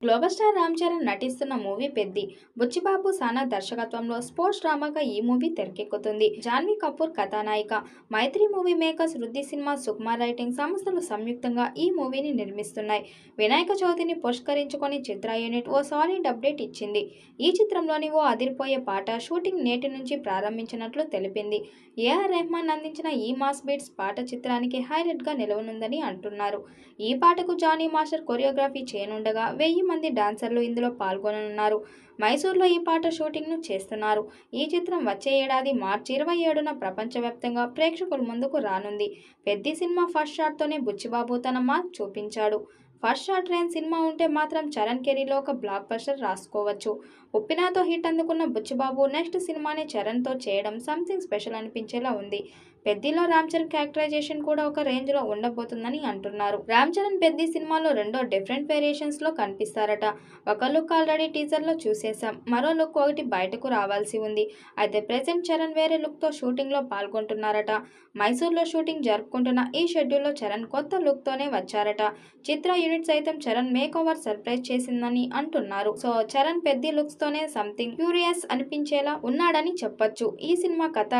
Global star Ram Charan నటిస్తున్న movie Peddi. Buchibabu సానా దర్శకత్వంలో స్పోర్ట్స్ డ్రామాగా ఈ మూవీ తెరకెక్కుతుంది. జాన్వీ కపూర్ కథానాయిక. మైత్రి మూవీ మేకర్స్, వృద్ధి సినిమా, సుకుమార్ రైటింగ్ సంస్థలు సంయుక్తంగా ఈ మూవీని నిర్మిస్తున్నాయి. వినాయక చవితిని పురస్కరించుకొని చిత్ర యూనిట్ ఓ సాలిడ్ అప్డేట్ ఇచ్చింది. ఈ చిత్రంలోని ఓ అదిరిపోయే పాట షూటింగ్ నేటి నుంచి ప్రారంభించినట్లు తెలిపింది. ఏఆర్ రెహమాన్ అందించిన ఈ మాస్ బీట్స్ పాట చిత్రానికి హైలైట్ గా నిలవనుందని అంటున్నారు. ఈ పాటకు జానీ మాస్టర్ కొరియోగ్రఫీ చేయనుండగా 1000 మంది డాన్సర్లు ఇందులో పాల్గొననున్నారు. మైసూర్లో ఈ పాట షూటింగ్ను చేస్తున్నారు. ఈ చిత్రం వచ్చే ఏడాది మార్చి 27న ప్రపంచవ్యాప్తంగా ప్రేక్షకుల ముందుకు రానుంది. పెద్ది సినిమా ఫస్ట్ షాట్తోనే బుచ్చిబాబు తన మార్క్ చూపించాడు. ఫస్ట్ షాట్ రేంజ్ సినిమా ఉంటే మాత్రం చరణ్ కెరీర్లో ఒక బ్లాక్ బస్టర్ రాసుకోవచ్చు. ఉప్పినాతో హిట్ అందుకున్న బుచ్చిబాబు నెక్స్ట్ సినిమాని చరణ్తో చేయడం సంథింగ్ స్పెషల్ అనిపించేలా ఉంది. పెద్దిలో రామ్ చరణ్ క్యారెక్టరైజేషన్ కూడా ఒక రేంజ్ లో ఉండబోతుందని అంటున్నారు. రామ్ చరణ్ పెద్ది సినిమాలో రెండో డిఫరెంట్ వేరియేషన్స్ లో కనిపిస్తారట. ఒక లుక్ ఆల్రెడీ టీజర్ లో చూసేసాం. మరో లుక్ ఒకటి బయటకు రావాల్సి ఉంది. అయితే ప్రెసెంట్ చరణ్ వేరే లుక్ తో షూటింగ్ లో పాల్గొంటున్నారట. మైసూర్లో షూటింగ్ జరుపుకుంటున్న ఈ షెడ్యూల్లో చరణ్ కొత్త లుక్ తోనే వచ్చారట. చిత్ర యూనిట్ సైతం చరణ్ మేక్ ఓవర్ సర్ప్రైజ్ చేసిందని అంటున్నారు. సో చరణ్ పెద్ది లుక్స్ తోనే సంథింగ్ క్యూరియస్ అనిపించేలా ఉన్నాడని చెప్పొచ్చు. ఈ సినిమా కథ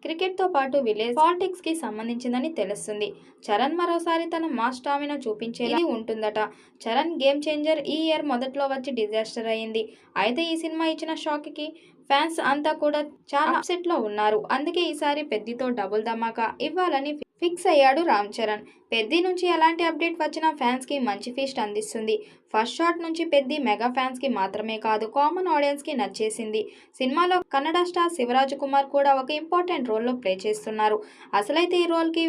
క్రికెట్ తో పాటు విలేజ్ పాలిటిక్స్ కి సంబంధించిందని తెలుస్తుంది. చరణ్ మరోసారి తన మాస్ స్టామినా చూపించేలా ఉంటుందట. చరణ్ గేమ్ చేంజర్ ఈ ఇయర్ మొదట్లో వచ్చి డిజాస్టర్ అయింది. అయితే ఈ సినిమా ఇచ్చిన షాక్ కి ఫ్యాన్స్ అంతా కూడా చాలా అప్సెట్ లో ఉన్నారు. అందుకే ఈసారి పెద్దితో డబుల్ ధమాకా ఇవ్వాలని ఫిక్స్ అయ్యాడు రామ్ చరణ్. పెద్ది నుంచి ఎలాంటి అప్డేట్ వచ్చినా ఫ్యాన్స్ కి మంచి ఫీస్ట్ అందిస్తుంది. ఫస్ట్ షాట్ నుంచి పెద్ది మెగా ఫ్యాన్స్ కి మాత్రమే కాదు, కామన్ ఆడియన్స్ కి నచ్చేసింది. సినిమాలో కన్నడ స్టార్ శివరాజకుమార్ కూడా ఒక ఇంపార్టెంట్ రోల్లో ప్లే చేస్తున్నారు. అసలైతే ఈ రోల్ కి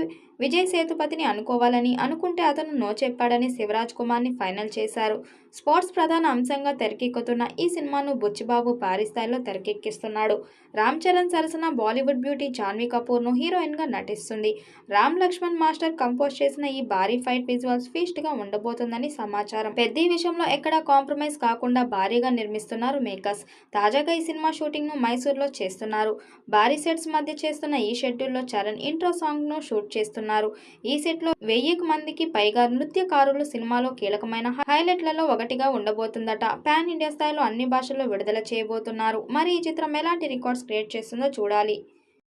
విజయ్ సేతుపతిని అనుకోవాలని అనుకుంటే అతను నో చెప్పాడని శివరాజ్ కుమార్ని ఫైనల్ చేశారు. స్పోర్ట్స్ ప్రధాన అంశంగా తెరకెక్కుతున్న ఈ సినిమాను బుచ్చిబాబు భారీ స్థాయిలో తెరకెక్కిస్తున్నాడు. రామ్ చరణ్ సరసన బాలీవుడ్ బ్యూటీ జాన్వీ కపూర్ను హీరోయిన్గా నటిస్తుంది. రామ్ లక్ష్మణ్ మాస్టర్ కంపోజ్ చేసిన ఈ భారీ ఫైట్ విజువల్స్ ఫీస్ట్గా ఉండబోతుందని సమాచారం. పెద్ద విషయంలో ఎక్కడా కాంప్రమైజ్ కాకుండా భారీగా నిర్మిస్తున్నారు మేకర్స్. తాజాగా ఈ సినిమా షూటింగ్ను మైసూర్లో చేస్తున్నారు. భారీ సెట్స్ మధ్య చేస్తున్న ఈ షెడ్యూల్లో చరణ్ ఇంట్రో సాంగ్ను షూట్ చేస్తున్నారు. ఈ సెట్లో 1000 మందికి పైగా నృత్యకారులు సినిమాలో కీలకమైన హైలైట్లలో ఒకటిగా ఉండబోతుందట. పాన్ ఇండియా స్థాయిలో అన్ని భాషల్లో విడుదల చేయబోతున్నారు. మరి ఈ చిత్రం ఎలాంటి రికార్డ్స్ క్రియేట్ చేస్తుందో చూడాలి.